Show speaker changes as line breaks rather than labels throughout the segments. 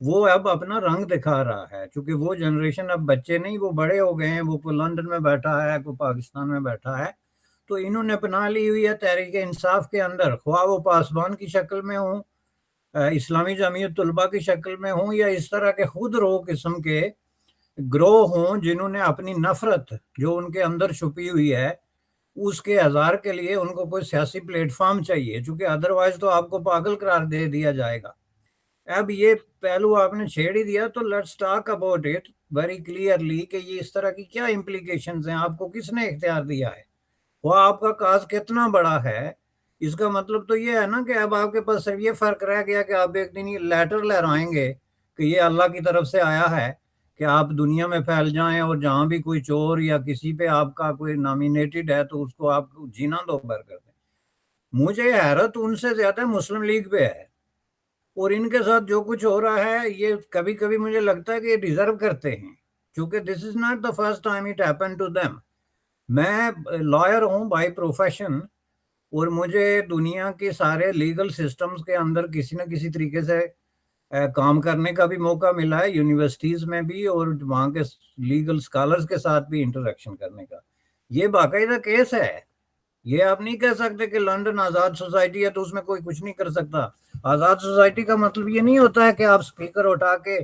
وہ اب اپنا رنگ دکھا رہا ہے، چونکہ وہ جنریشن اب بچے نہیں، وہ بڑے ہو گئے ہیں، وہ کوئی لندن میں بیٹھا ہے، کوئی پاکستان میں بیٹھا ہے، تو انہوں نے اپنا لی ہوئی ہے تحریک انصاف کے اندر، خواہ وہ پاسبان کی شکل میں ہوں، اسلامی جمعیت طلبہ کی شکل میں ہوں، یا اس طرح کے خود رو قسم کے گروہ ہوں جنہوں نے اپنی نفرت جو ان کے اندر چھپی ہوئی ہے اس کے اظہار کے لیے ان کو کوئی سیاسی پلیٹ فارم چاہیے، چونکہ ادروائز تو آپ کو پاگل قرار دے دیا جائے گا۔ اب یہ پہلو آپ نے چھیڑ ہی دیا، تو let's talk about it very clearly کہ یہ اس طرح کی کیا امپلیکیشنز ہیں، آپ کو کس نے اختیار دیا ہے، وہ آپ کا کاز کتنا بڑا ہے۔ اس کا مطلب تو یہ ہے نا کہ اب آپ کے پاس صرف یہ فرق رہ گیا کہ آپ ایک دن یہ لیٹر لہرائیں گے کہ یہ اللہ کی طرف سے آیا ہے کہ آپ دنیا میں پھیل جائیں، اور جہاں بھی کوئی چور یا کسی پہ آپ کا کوئی نامینیٹڈ ہے تو اس کو آپ جینا دو بر کر دیں۔ مجھے حیرت ان سے زیادہ مسلم لیگ پہ ہے، اور ان کے ساتھ جو کچھ ہو رہا ہے یہ کبھی کبھی مجھے لگتا ہے کہ یہ ڈیزرو کرتے ہیں، کیونکہ this is not the first time it happen to them. میں لائر ہوں بائی پروفیشن، اور مجھے دنیا کے سارے لیگل سسٹمز کے اندر کسی نہ کسی طریقے سے کام کرنے کا بھی موقع ملا ہے، یونیورسٹیز میں بھی اور وہاں کے لیگل اسکالرز کے ساتھ بھی انٹریکشن کرنے کا۔ یہ باقاعدہ کیس ہے، یہ آپ نہیں کہہ سکتے کہ لنڈن آزاد سوسائٹی ہے تو اس میں کوئی کچھ نہیں کر سکتا۔ آزاد سوسائٹی کا مطلب یہ نہیں ہوتا ہے کہ آپ سپیکر اٹھا کے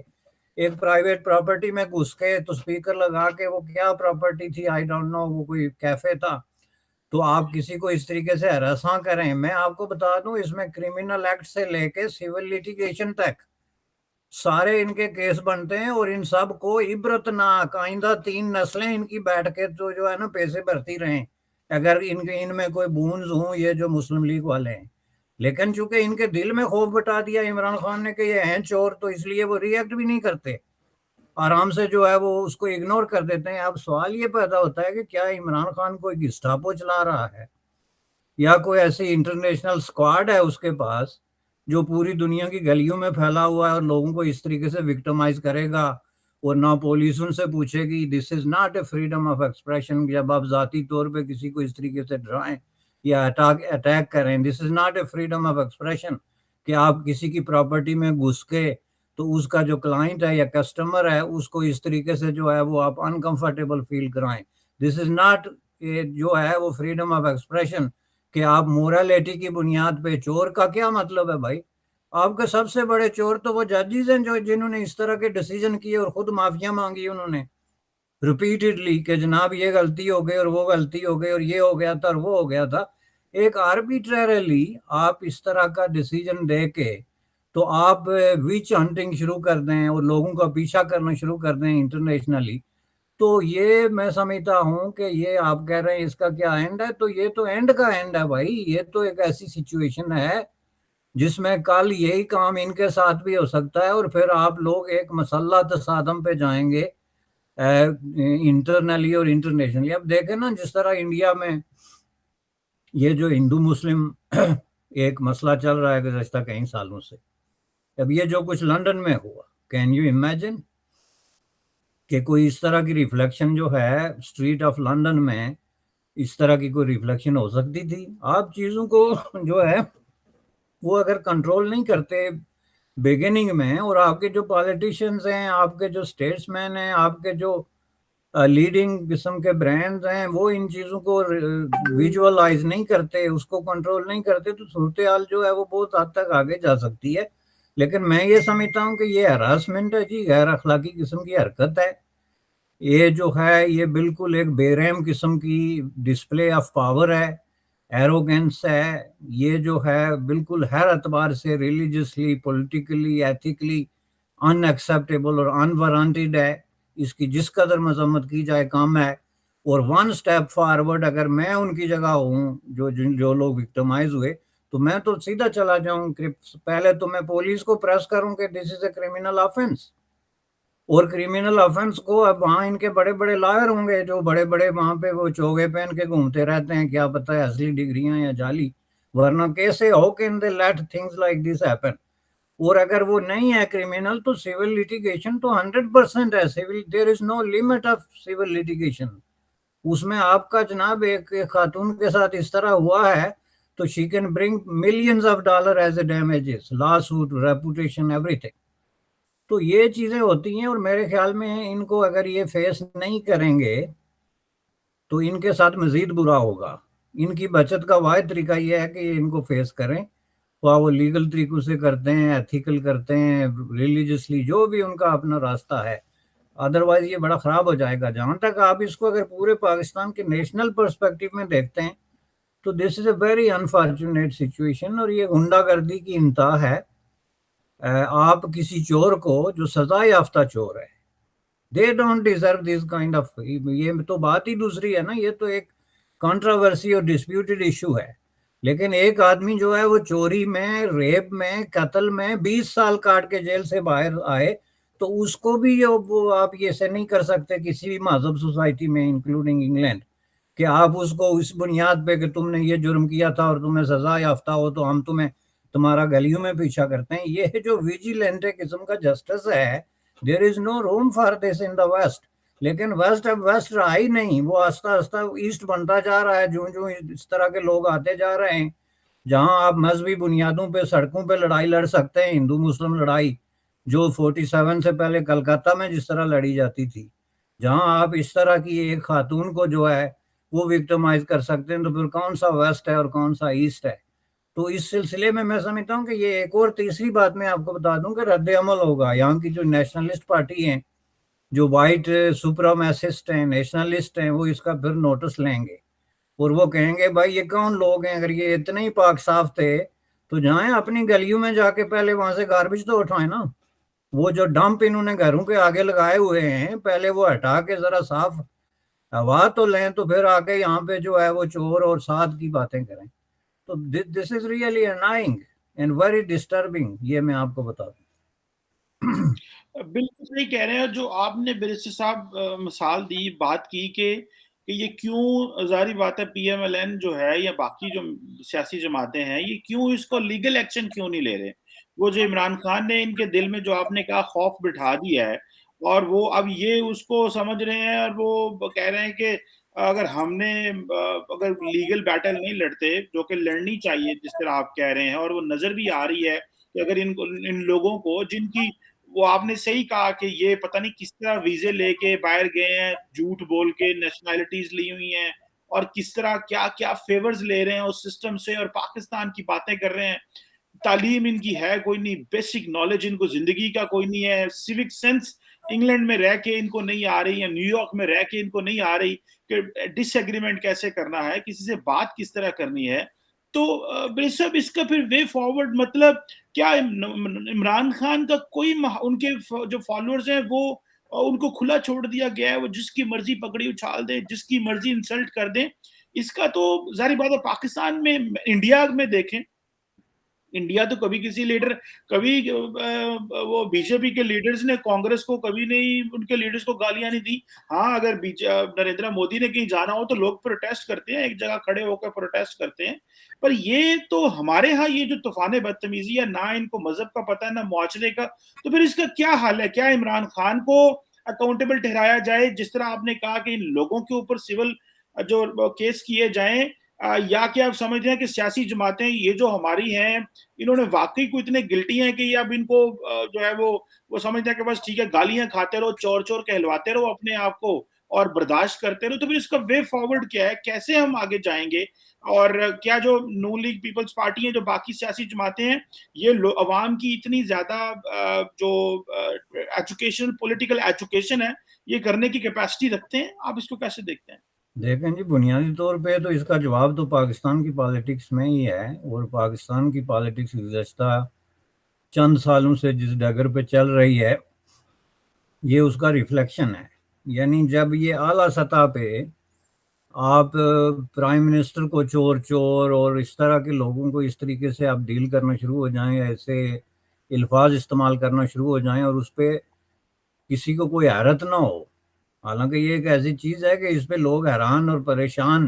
ایک پرائیویٹ پراپرٹی میں گھس کے تو سپیکر لگا کے، وہ کیا پراپرٹی تھی آئی ڈونٹ نو، وہ کوئی کیفے تھا، تو آپ کسی کو اس طریقے سے ہراساں کریں۔ میں آپ کو بتا دوں اس میں کرمنل ایکٹ سے لے کے سول لیٹیگیشن تک سارے ان کے کیس بنتے ہیں، اور ان سب کو عبرتناک آئندہ 3 نسلیں ان کی بیٹھ کے تو جو ہے نا پیسے بھرتی رہیں اگر ان میں کوئی بونز ہوں یہ جو مسلم لیگ والے ہیں۔ لیکن چونکہ ان کے دل میں خوف بٹا دیا عمران خان نے کہ یہ ہیں چور، تو اس لیے وہ ری ایکٹ بھی نہیں کرتے، آرام سے جو ہے وہ اس کو اگنور کر دیتے ہیں۔ اب سوال یہ پیدا ہوتا ہے کہ کیا عمران خان کوئی گسٹاپو چلا رہا ہے، یا کوئی ایسی انٹرنیشنل اسکواڈ ہے اس کے پاس جو پوری دنیا کی گلیوں میں پھیلا ہوا ہے اور لوگوں کو اس طریقے سے وکٹمائز کرے گا، اور نہ پولیس ان سے پوچھے گی۔ This is not a freedom of expression, جب آپ ذاتی طور پہ کسی کو اس طریقے سے ڈرائیں یا اٹیک کریں، this is not a freedom of expression کہ آپ کسی کی پراپرٹی میں گھس کے تو اس کا جو کلائنٹ ہے یا کسٹمر ہے اس کو اس طریقے سے جو ہے وہ آپ انکمفرٹیبل فیل کرائیں۔ دس از ناٹ جو ہے وہ فریڈم آف ایکسپریشن کہ آپ مورالٹی کی بنیاد پہ۔ چور کا کیا مطلب ہے بھائی؟ آپ کے سب سے بڑے چور تو وہ ججز ہیں جو جنہوں نے اس طرح کے ڈیسیجن کیے اور خود معافیاں مانگی انہوں نے ریپیٹڈلی کہ جناب یہ غلطی ہو گئی اور وہ غلطی ہو گئی اور یہ ہو گیا تھا اور وہ ہو گیا تھا۔ ایک آربیٹریلی آپ اس طرح کا ڈیسیجن دے کے تو آپ وچ ہنٹنگ شروع کر دیں اور لوگوں کا پیچھا کرنا شروع کر دیں انٹرنیشنلی، تو یہ میں سمجھتا ہوں کہ یہ آپ کہہ رہے ہیں اس کا کیا اینڈ ہے، تو یہ تو اینڈ کا اینڈ ہے بھائی۔ یہ تو ایک ایسی سچویشن ہے جس میں کل یہی کام ان کے ساتھ بھی ہو سکتا ہے، اور پھر آپ لوگ ایک مسلح تصادم پہ جائیں گے انٹرنلی اور انٹرنیشنلی۔ اب دیکھیں نا جس طرح انڈیا میں یہ جو ہندو مسلم ایک مسئلہ چل رہا ہے گزشتہ کئی سالوں سے، اب یہ جو کچھ لندن میں ہوا، کین یو امیجن کہ کوئی اس طرح کی ریفلیکشن جو ہے اسٹریٹ آف لندن میں، اس طرح کی کوئی ریفلیکشن ہو سکتی تھی؟ آپ چیزوں کو جو ہے وہ اگر کنٹرول نہیں کرتے بگننگ میں، اور آپ کے جو پالیٹیشینز ہیں، آپ کے جو اسٹیٹس مین ہیں، آپ کے جو لیڈنگ قسم کے برانڈز ہیں، وہ ان چیزوں کو ویژولائز نہیں کرتے، اس کو کنٹرول نہیں کرتے، تو صورتحال جو ہے وہ بہت حد تک آگے جا سکتی ہے۔ لیکن میں یہ سمجھتا ہوں کہ یہ ہراسمنٹ ہے جی، غیر اخلاقی قسم کی حرکت ہے، یہ جو ہے یہ بالکل ایک بے رحم قسم کی ڈسپلے آف پاور ہے، ایروگنس ہے، یہ جو ہے بالکل ہر اعتبار سے ریلیجسلی، پولیٹیکلی، ایتھیکلی ان ایکسیپٹیبل اور ان وارنٹیڈ ہے۔ اس کی جس قدر مذمت کی جائے کم ہے، اور ون سٹیپ فارورڈ اگر میں ان کی جگہ ہوں جو لوگ وکٹمائز ہوئے، تو میں تو سیدھا چلا جاؤں کہ پہلے تو میں پولیس کو پریس کروں کہ دس از اے کرمنل آفینس، اور کرمنل آفینس کو اب وہاں ان کے بڑے بڑے لائر ہوں گے جو بڑے بڑے وہاں پہ وہ چوگے پہن کے گھومتے رہتے ہیں، کیا پتہ ہے اصلی ڈگریاں یا جعلی، ورنہ کیسے who can they let things like this happen. اور اگر وہ نہیں ہے کرمنل تو سول لیٹیگیشن تو 100% ہے، civil there is no limit of civil litigation. اس میں آپ کا جناب ایک خاتون کے ساتھ اس طرح ہوا ہے تو she can bring millions of dollar as a damages, lawsuit, reputation, everything. تو یہ چیزیں ہوتی ہیں، اور میرے خیال میں ان کو اگر یہ فیس نہیں کریں گے تو ان کے ساتھ مزید برا ہوگا۔ ان کی بچت کا واحد طریقہ یہ ہے کہ یہ ان کو فیس کریں، وہ لیگل طریقوں سے کرتے ہیں، ایتھیکل کرتے ہیں، ریلیجسلی، جو بھی ان کا اپنا راستہ ہے۔ ادروائز یہ بڑا خراب ہو جائے گا۔ جہاں تک آپ اس کو اگر پورے پاکستان کے نیشنل پرسپیکٹو میں دیکھتے ہیں تو this is a very unfortunate situation, اور یہ غنڈہ گردی کی انتہا ہے۔ آپ کسی چور کو جو سزا یافتہ چور ہے، they don't deserve this kind of, یہ تو بات ہی دوسری ہے نا، یہ تو ایک کنٹراورسی اور ڈسپیوٹڈ ایشو ہے۔ لیکن ایک آدمی جو ہے وہ چوری میں، ریپ میں، قتل میں 20 سال کاٹ کے جیل سے باہر آئے، تو اس کو بھی وہ آپ یہ سے نہیں کر سکتے کسی بھی مہذب سوسائٹی میں انکلوڈنگ انگلینڈ، کہ آپ اس کو اس بنیاد پہ کہ تم نے یہ جرم کیا تھا اور تمہیں سزا یافتہ ہو تو ہم تمہیں تمہارا گلیوں میں پیچھا کرتے ہیں۔ یہ جو ویجیلنٹ قسم کا جسٹس ہے، there is no room for this in the west. لیکن ویسٹ اب ویسٹ رہا ہی نہیں، وہ آہستہ آہستہ ایسٹ بنتا جا رہا ہے، جو جو اس طرح کے لوگ آتے جا رہے ہیں۔ جہاں آپ مذہبی بنیادوں پہ سڑکوں پہ لڑائی لڑ سکتے ہیں، ہندو مسلم لڑائی جو 47 سے پہلے کلکتہ میں جس طرح لڑی جاتی تھی، جہاں آپ اس طرح کی ایک خاتون کو جو ہے وہ وکٹمائز کر سکتے ہیں، تو پھر کون سا ویسٹ ہے اور کون سا ایسٹ ہے؟ تو اس سلسلے میں میں سمجھتا ہوں کہ یہ ایک اور تیسری بات میں آپ کو بتا دوں کہ رد عمل ہوگا۔ یہاں کی جو نیشنلسٹ پارٹی ہیں، جو وائٹ سپرمیسسٹ ہیں، نیشنلسٹ ہیں، وہ اس کا پھر نوٹس لیں گے اور وہ کہیں گے بھائی یہ کون لوگ ہیں؟ اگر یہ اتنے ہی پاک صاف تھے تو جائیں اپنی گلیوں میں جا کے پہلے وہاں سے گاربیج تو اٹھائیں نا۔ وہ جو ڈمپ انہوں نے گھروں کے آگے لگائے ہوئے ہیں، پہلے وہ ہٹا کے ذرا صاف ہوا تو لیں، تو پھر آگے یہاں پہ جو ہے وہ چور اور ساتھ کی باتیں کریں۔ تو this is really annoying and very disturbing, یہ میں آپ کو بتا دوں۔
بالکل صحیح کہہ رہے ہیں، جو آپ نے بیرسٹر صاحب مثال دی، بات کی کہ یہ کیوں، ظاہری بات ہے پی ایم ایل این جو ہے یا باقی جو سیاسی جماعتیں ہیں، یہ کیوں اس کو لیگل ایکشن کیوں نہیں لے رہے؟ وہ جو عمران خان نے ان کے دل میں جو آپ نے کہا خوف بٹھا دیا ہے، اور وہ اب یہ اس کو سمجھ رہے ہیں، اور وہ کہہ رہے ہیں کہ اگر ہم نے اگر لیگل بیٹل نہیں لڑتے جو کہ لڑنی چاہیے جس طرح آپ کہہ رہے ہیں، اور وہ نظر بھی آ رہی ہے کہ اگر ان لوگوں کو جن کی، وہ آپ نے صحیح کہا کہ یہ پتہ نہیں کس طرح ویزے لے کے باہر گئے ہیں، جھوٹ بول کے نیشنلٹیز لی ہوئی ہیں، اور کس طرح کیا کیا فیورز لے رہے ہیں اس سسٹم سے، اور پاکستان کی باتیں کر رہے ہیں۔ تعلیم ان کی ہے کوئی نہیں، بیسک نالج ان کو زندگی کا کوئی نہیں ہے، سیوک سینس انگلینڈ میں رہ کے ان کو نہیں آ رہی، یا نیو یارک میں رہ کے ان کو نہیں آ رہی کہ ڈس ایگریمنٹ کیسے کرنا ہے، کسی سے بات کس طرح کرنی ہے۔ تو بھائی صاحب اس کا پھر وے فارورڈ مطلب کیا؟ عمران خان کا کوئی ان کے جو فالوورز ہیں وہ ان کو کھلا چھوڑ دیا گیا ہے، وہ جس کی مرضی پکڑی اچھال دیں، جس کی مرضی انسلٹ کر دیں؟ اس کا تو ظاہری بات ہے پاکستان میں، انڈیا میں دیکھیں، انڈیا تو کبھی کسی لیڈر، کبھی وہ بی جے پی کے لیڈرز نے کانگریس کو کبھی نہیں، ان کے لیڈرز کو گالیاں نہیں دی۔ ہاں اگر نریندر مودی نے کہیں جانا ہو تو لوگ پروٹیسٹ کرتے ہیں، ایک جگہ کھڑے ہو کر پروٹیسٹ کرتے ہیں۔ پر یہ تو ہمارے ہاں یہ جو طوفان بدتمیزی ہے، نہ ان کو مذہب کا پتہ ہے نہ معاشرے کا، تو پھر اس کا کیا حل ہے؟ کیا عمران خان کو اکاؤنٹیبل ٹھہرایا جائے جس طرح آپ نے کہا کہ ان لوگوں کے اوپر سول جو کیس کیے جائیں، یا کہ آپ سمجھتے ہیں کہ سیاسی جماعتیں یہ جو ہماری ہیں انہوں نے واقعی کو اتنے گلٹی ہیں کہ یہ اب ان کو جو ہے وہ سمجھتے ہیں کہ بس ٹھیک ہے، گالیاں کھاتے رہو، چور چور کہلواتے رہو اپنے آپ کو اور برداشت کرتے رہو؟ تو پھر اس کا وے فارورڈ کیا ہے؟ کیسے ہم آگے جائیں گے؟ اور کیا جو نون لیگ پیپلز پارٹی ہیں، جو باقی سیاسی جماعتیں ہیں، یہ عوام کی اتنی زیادہ جو ایجوکیشن، پولیٹیکل ایجوکیشن ہے، یہ کرنے کی کیپیسٹی رکھتے ہیں؟ آپ اس کو کیسے دیکھتے ہیں؟
دیکھیں جی، بنیادی طور پہ تو اس کا جواب تو پاکستان کی پالیٹکس میں ہی ہے، اور پاکستان کی پالیٹکس گزشتہ چند سالوں سے جس ڈگر پہ چل رہی ہے یہ اس کا ریفلیکشن ہے۔ یعنی جب یہ اعلیٰ سطح پہ آپ پرائم منسٹر کو چور چور اور اس طرح کے لوگوں کو اس طریقے سے آپ ڈیل کرنا شروع ہو جائیں، ایسے الفاظ استعمال کرنا شروع ہو جائیں، اور اس پہ کسی کو کوئی حیرت نہ ہو، حالانکہ یہ ایک ایسی چیز ہے کہ اس پہ لوگ حیران اور پریشان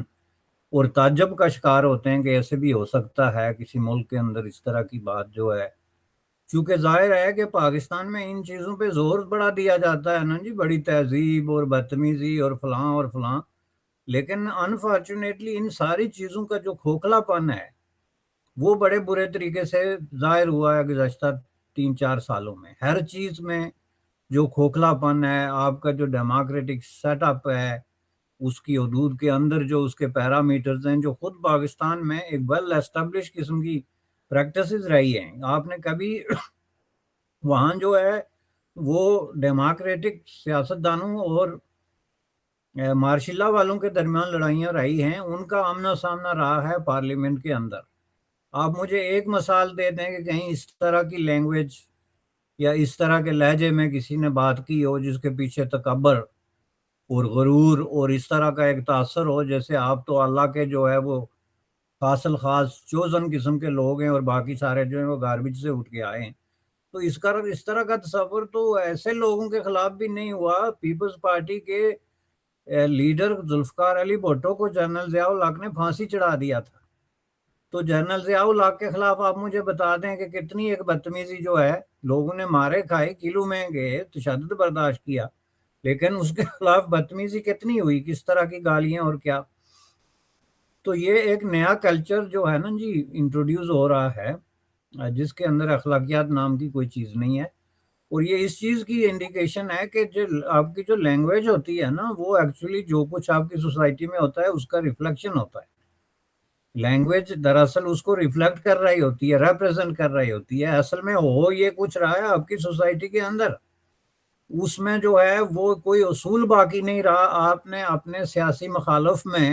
اور تعجب کا شکار ہوتے ہیں کہ ایسے بھی ہو سکتا ہے کسی ملک کے اندر اس طرح کی بات جو ہے۔ چونکہ ظاہر ہے کہ پاکستان میں ان چیزوں پہ زور بڑا دیا جاتا ہے نا جی، بڑی تہذیب اور بدتمیزی اور فلاں اور فلاں، لیکن انفارچونیٹلی ان ساری چیزوں کا جو کھوکھلا پن ہے وہ بڑے برے طریقے سے ظاہر ہوا ہے گزشتہ 3-4 سالوں میں ہر چیز میں جو کھوکھلا پن ہے، آپ کا جو ڈیموکریٹک سیٹ اپ ہے، اس کی حدود کے اندر جو اس کے پیرامیٹرز ہیں، جو خود پاکستان میں ایک ویل اسٹیبلش قسم کی پریکٹسز رہی ہیں. آپ نے کبھی وہاں جو ہے وہ ڈیموکریٹک سیاستدانوں اور مارشل لا والوں کے درمیان لڑائیاں رہی ہیں، ان کا آمنا سامنا رہا ہے پارلیمنٹ کے اندر. آپ مجھے ایک مثال دے دیں کہ کہیں اس طرح کی لینگویج یا اس طرح کے لہجے میں کسی نے بات کی ہو جس کے پیچھے تکبر اور غرور اور اس طرح کا ایک تاثر ہو، جیسے آپ تو اللہ کے جو ہے وہ خاص الخاص چوزن قسم کے لوگ ہیں اور باقی سارے جو ہیں وہ گاربیج سے اٹھ کے آئے ہیں. تو اس طرح کا تصور تو ایسے لوگوں کے خلاف بھی نہیں ہوا. پیپلز پارٹی کے لیڈر ذوالفقار علی بھٹو کو جنرل ضیاء الحق نے پھانسی چڑھا دیا تھا. تو جنرل ضیاء الحق کے خلاف آپ مجھے بتا دیں کہ کتنی ایک بدتمیزی جو ہے، لوگوں نے مارے کھائے، کلو میں گئے، تشدد برداشت کیا، لیکن اس کے خلاف بدتمیزی کتنی ہوئی، کس طرح کی گالیاں اور کیا. تو یہ ایک نیا کلچر جو ہے نا جی انٹروڈیوس ہو رہا ہے، جس کے اندر اخلاقیات نام کی کوئی چیز نہیں ہے. اور یہ اس چیز کی انڈیکیشن ہے کہ جو آپ کی جو لینگویج ہوتی ہے نا، وہ ایکچولی جو کچھ آپ کی سوسائٹی میں ہوتا ہے اس کا ریفلیکشن ہوتا ہے. لینگویج دراصل اس کو ریفلیکٹ کر رہی ہوتی ہے، ریپرزینٹ کر رہی ہوتی ہے. اصل میں ہو یہ کچھ رہا ہے آپ کی سوسائٹی کے اندر، اس میں جو ہے وہ کوئی اصول باقی نہیں رہا. آپ نے اپنے سیاسی مخالف میں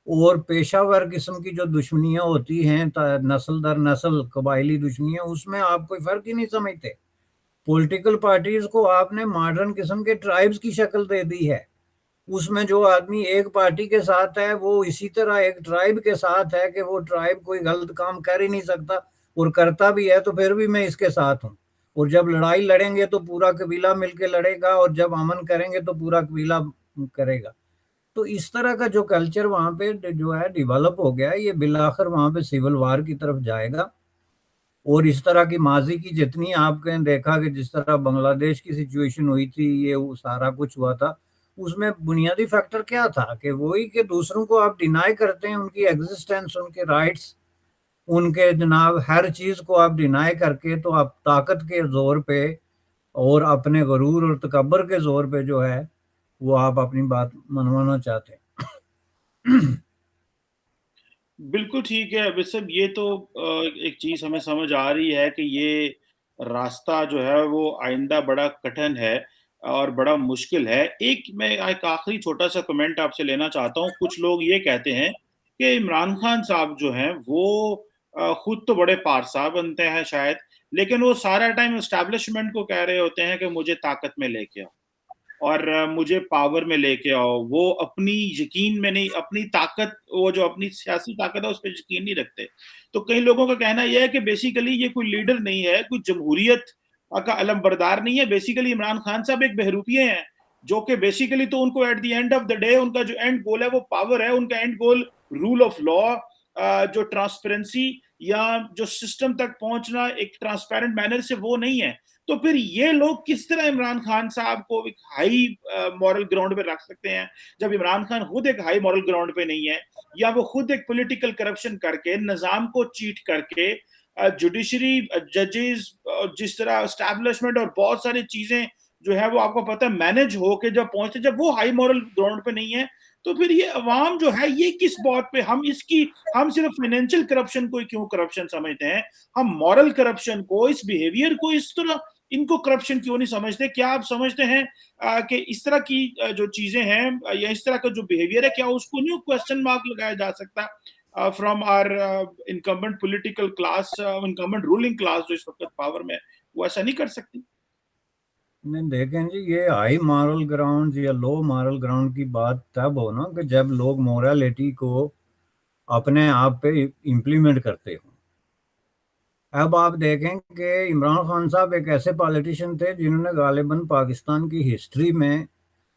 اور پیشہ ور قسم کی جو دشمنیاں ہوتی ہیں نسل در نسل قبائلی دشمنیاں، اس میں آپ کوئی فرق ہی نہیں سمجھتے. پولیٹیکل پارٹیز کو آپ نے ماڈرن قسم کے ٹرائبز کی شکل دے دی ہے. اس میں جو آدمی ایک پارٹی کے ساتھ ہے وہ اسی طرح ایک ٹرائب کے ساتھ ہے کہ وہ ٹرائب کوئی غلط کام کر ہی نہیں سکتا، اور کرتا بھی ہے تو پھر بھی میں اس کے ساتھ ہوں. اور جب لڑائی لڑیں گے تو پورا قبیلہ مل کے لڑے گا، اور جب امن کریں گے تو پورا قبیلہ کرے گا. تو اس طرح کا جو کلچر وہاں پہ جو ہے ڈیولپ ہو گیا ہے، یہ بالآخر وہاں پہ سول وار کی طرف جائے گا. اور اس طرح کی ماضی کی جتنی آپ نے دیکھا کہ جس طرح بنگلہ دیش کی سچویشن ہوئی تھی، یہ سارا کچھ ہوا تھا، اس میں بنیادی فیکٹر کیا تھا کہ وہی کہ دوسروں کو آپ ڈینائی کرتے ہیں، ان کی ایگزسٹنس، ان کے رائٹس، ان کے جناب ہر چیز کو آپ ڈینائی کر کے تو آپ طاقت کے زور پہ اور اپنے غرور اور تکبر کے زور پہ جو ہے وہ آپ اپنی بات منوانا چاہتے ہیں.
بالکل ٹھیک ہے ابھی صاحب، یہ تو ایک چیز ہمیں سمجھ آ رہی ہے کہ یہ راستہ جو ہے وہ آئندہ بڑا کٹھن ہے اور بڑا مشکل ہے. میں ایک آخری چھوٹا سا کمنٹ آپ سے لینا چاہتا ہوں. کچھ لوگ یہ کہتے ہیں کہ عمران خان صاحب جو ہیں وہ خود تو بڑے پارسا بنتے ہیں شاید، لیکن وہ سارا ٹائم اسٹیبلشمنٹ کو کہہ رہے ہوتے ہیں کہ مجھے طاقت میں لے کے آؤ اور مجھے پاور میں لے کے آؤ. وہ اپنی یقین میں نہیں، اپنی طاقت، وہ جو اپنی سیاسی طاقت ہے اس پہ یقین نہیں رکھتے. تو کئی لوگوں کا کہنا یہ ہے کہ بیسیکلی یہ کوئی لیڈر نہیں ہے، کوئی جمہوریت کا علم بردار نہیں ہے. بیسیکلی عمران خان صاحب ایک بہروپیے ہیں جو کہ بیسیکلی تو ان کو at the end of the day ان کا جو اینڈ گول ہے وہ پاور ہے. ان کا end goal rule of law, جو ٹرانسپیرنسی یا جو سسٹم تک پہنچنا ایک ٹرانسپیرنٹ مینر سے، وہ نہیں ہے. تو پھر یہ لوگ کس طرح عمران خان صاحب کو ایک ہائی مورل گراؤنڈ پہ رکھ سکتے ہیں جب عمران خان خود ایک ہائی مورل گراؤنڈ پہ نہیں ہے، یا وہ خود ایک پولیٹیکل کرپشن کر کے، نظام کو چیٹ کر کے، جوڈیشری، ججز، جس طرح اسٹیبلشمنٹ اور بہت ساری چیزیں جو ہے وہ آپ کو پتہ ہے مینج ہو کے جب پہنچتے، جب وہ ہائی مورل گراؤنڈ پہ نہیں ہے. تو پھر یہ عوام جو ہے یہ کس بات پہ ہم صرف فائنینشیل کرپشن کو کیوں کرپشن سمجھتے ہیں؟ ہم مورل کرپشن کو، اس بیہیویئر کو اس طرح ان کو کرپشن کیوں نہیں سمجھتے؟ کیا آپ سمجھتے ہیں کہ اس طرح کی جو چیزیں ہیں یا اس طرح کا جو بیہیویئر ہے، کیا اس کو نیو کوسچن مارک لگایا جا سکتا from our incumbent political class, incumbent ruling class جو اس وقت پاور میں، وہ ایسا نہیں کر سکتی؟
نہیں دیکھیں جی، یہ ہائی مارل گراؤنڈ یا لو مارل گراؤنڈ کی بات تب ہو نا کہ جب لوگ مورالٹی کو اپنے آپ پہ امپلیمنٹ کرتے ہوں. اب آپ دیکھیں کہ عمران خان صاحب ایک ایسے پالیٹیشین تھے جنہوں نے غالباً پاکستان کی ہسٹری میں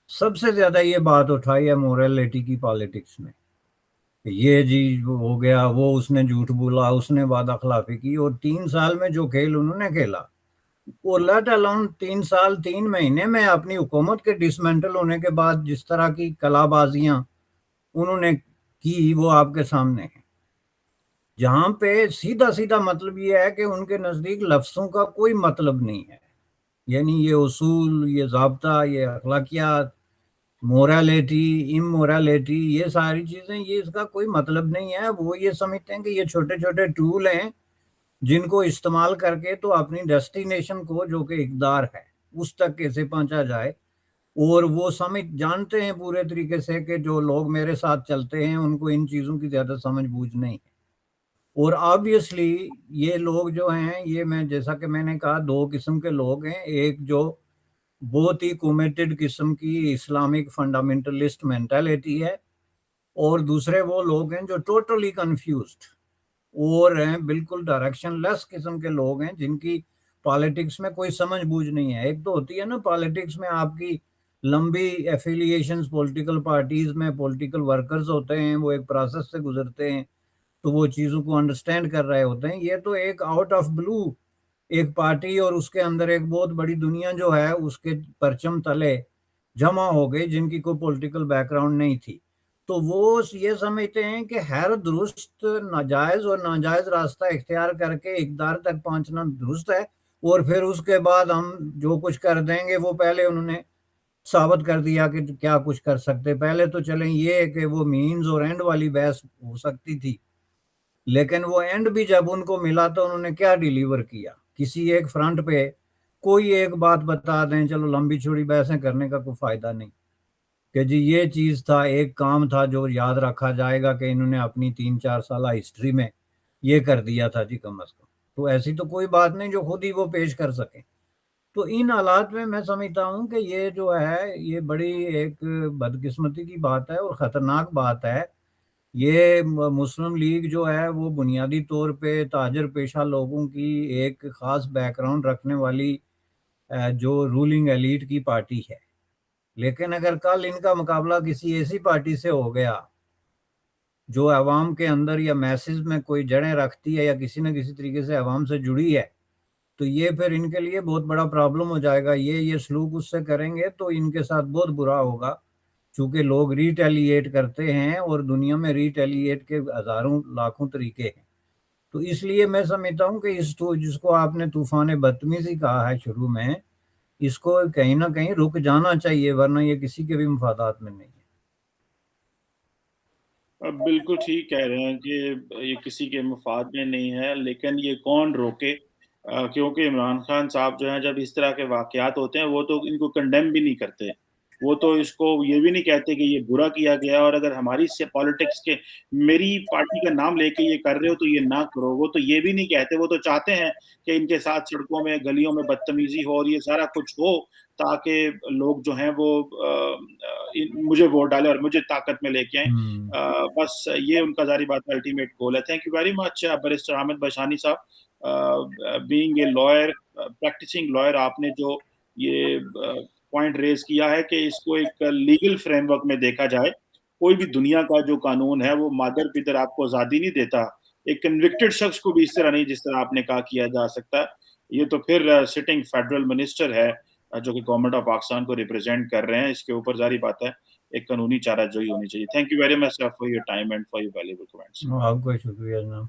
سب سے زیادہ یہ بات اٹھائی ہے مورالٹی کی پالیٹکس میں. یہ جی ہو گیا، وہ اس نے جھوٹ بولا، اس نے وعدہ خلافی کی، اور 3 سال میں جو کھیل انہوں نے کھیلا، وہ لیٹ الون 3 سال 3 مہینے میں اپنی حکومت کے ڈسمنٹل ہونے کے بعد جس طرح کی کلا بازیاں انہوں نے کی وہ آپ کے سامنے ہیں. جہاں پہ سیدھا سیدھا مطلب یہ ہے کہ ان کے نزدیک لفظوں کا کوئی مطلب نہیں ہے، یعنی یہ اصول، یہ ضابطہ، یہ اخلاقیات، مورالیٹی، امورالٹی، یہ ساری چیزیں، یہ اس کا کوئی مطلب نہیں ہے۔ وہ یہ سمجھتے ہیں کہ یہ چھوٹے چھوٹے ٹول ہیں جن کو استعمال کر کے تو اپنی ڈیسٹینیشن کو، جو کہ اقدار ہے، اس تک کیسے پہنچا جائے۔ اور وہ سمجھ جانتے ہیں پورے طریقے سے کہ جو لوگ میرے ساتھ چلتے ہیں ان کو ان چیزوں کی زیادہ سمجھ بوجھ نہیں ہے۔ اور آبویسلی یہ لوگ جو ہیں، یہ میں جیسا کہ میں نے کہا، دو قسم کے لوگ ہیں، ایک جو بہت ہی کمیٹڈ قسم کی اسلامک فنڈامنٹلسٹ مینٹالٹی ہے، اور دوسرے وہ لوگ ہیں جو ٹوٹلی کنفیوزڈ اور ہیں بالکل ڈائریکشن لیس قسم کے لوگ ہیں، جن کی پالیٹکس میں کوئی سمجھ بوجھ نہیں ہے۔ ایک تو ہوتی ہے نا پالیٹکس میں آپ کی لمبی ایفیلیشنز پولیٹیکل پارٹیز میں، پولیٹیکل ورکرز ہوتے ہیں، وہ ایک پروسیس سے گزرتے ہیں تو وہ چیزوں کو انڈرسٹینڈ کر رہے ہوتے ہیں۔ یہ تو ایک آؤٹ آف بلو ایک پارٹی اور اس کے اندر ایک بہت بڑی دنیا جو ہے اس کے پرچم تلے جمع ہو گئی، جن کی کوئی پولیٹیکل بیک گراؤنڈ نہیں تھی، تو وہ یہ سمجھتے ہیں کہ ہر درست ناجائز اور ناجائز راستہ اختیار کر کے اقتدار تک پہنچنا درست ہے، اور پھر اس کے بعد ہم جو کچھ کر دیں گے وہ پہلے انہوں نے ثابت کر دیا کہ کیا کچھ کر سکتے۔ پہلے تو چلیں یہ کہ وہ مینز اور اینڈ والی بحث ہو سکتی تھی، لیکن وہ اینڈ بھی جب ان کو ملا تو انہوں نے کیا ڈیلیور کیا؟ کسی ایک فرنٹ پہ کوئی ایک بات بتا دیں، چلو لمبی چھوڑی بحثیں کرنے کا کوئی فائدہ نہیں کہ جی یہ چیز تھا، ایک کام تھا جو یاد رکھا جائے گا کہ انہوں نے اپنی 3-4 سالہ ہسٹری میں یہ کر دیا تھا جی کم از کم۔ تو ایسی تو کوئی بات نہیں جو خود ہی وہ پیش کر سکیں۔ تو ان حالات میں میں سمجھتا ہوں کہ یہ جو ہے یہ بڑی ایک بدقسمتی کی بات ہے اور خطرناک بات ہے۔ یہ مسلم لیگ جو ہے وہ بنیادی طور پہ تاجر پیشہ لوگوں کی ایک خاص بیک گراؤنڈ رکھنے والی جو رولنگ ایلیٹ کی پارٹی ہے، لیکن اگر کل ان کا مقابلہ کسی ایسی پارٹی سے ہو گیا جو عوام کے اندر یا میسز میں کوئی جڑیں رکھتی ہے یا کسی نہ کسی طریقے سے عوام سے جڑی ہے، تو یہ پھر ان کے لیے بہت بڑا پرابلم ہو جائے گا۔ یہ سلوک اس سے کریں گے تو ان کے ساتھ بہت برا ہوگا، چونکہ لوگ ریٹیلیٹ کرتے ہیں اور دنیا میں ریٹیلیٹ کے ہزاروں لاکھوں طریقے ہیں۔ تو اس لیے میں سمجھتا ہوں کہ جس کو آپ نے طوفان بدتمیزی کہا ہے شروع میں، اس کو کہیں نہ کہیں رک جانا چاہیے، ورنہ یہ کسی کے بھی مفادات میں نہیں ہے۔
بالکل ٹھیک کہہ رہے ہیں کہ یہ کسی کے مفاد میں نہیں ہے، لیکن یہ کون روکے؟ کیونکہ عمران خان صاحب جو ہیں جب اس طرح کے واقعات ہوتے ہیں وہ تو ان کو کنڈیم بھی نہیں کرتے، وہ تو اس کو یہ بھی نہیں کہتے کہ یہ برا کیا گیا، اور اگر ہماری سے پالیٹکس کے میری پارٹی کا نام لے کے یہ کر رہے ہو تو یہ نہ کرو، وہ تو یہ بھی نہیں کہتے۔ وہ تو چاہتے ہیں کہ ان کے ساتھ سڑکوں میں گلیوں میں بدتمیزی ہو اور یہ سارا کچھ ہو تاکہ لوگ جو ہیں وہ مجھے ووٹ ڈالیں اور مجھے طاقت میں لے کے آئیں۔ بس یہ ان کا ظاہری بات الٹیمیٹ گول ہے۔ Thank you very much barrister Hamid Bashani صاحب، being a lawyer, practising lawyer, آپ نے جو یہ پوائنٹ ریز کیا ہے کہ اس کو ایک لیگل فریم ورک میں دیکھا جائے۔ کوئی بھی دنیا کا جو قانون ہے وہ مادر پیتر آپ کو آزادی نہیں دیتا، ایک کنوکٹڈ شخص کو بھی اس طرح نہیں جس طرح آپ نے کہا کیا جا سکتا۔ یہ تو پھر سٹنگ فیڈرل منسٹر ہے جو کہ گورنمنٹ آف پاکستان کو ریپرزینٹ کر رہے ہیں، اس کے اوپر ظاہری بات ہے ایک قانونی چارہ جوئی ہونی چاہیے۔ Thank you very much for your time and for your valuable comments.
آپ کا شکریہ جناب۔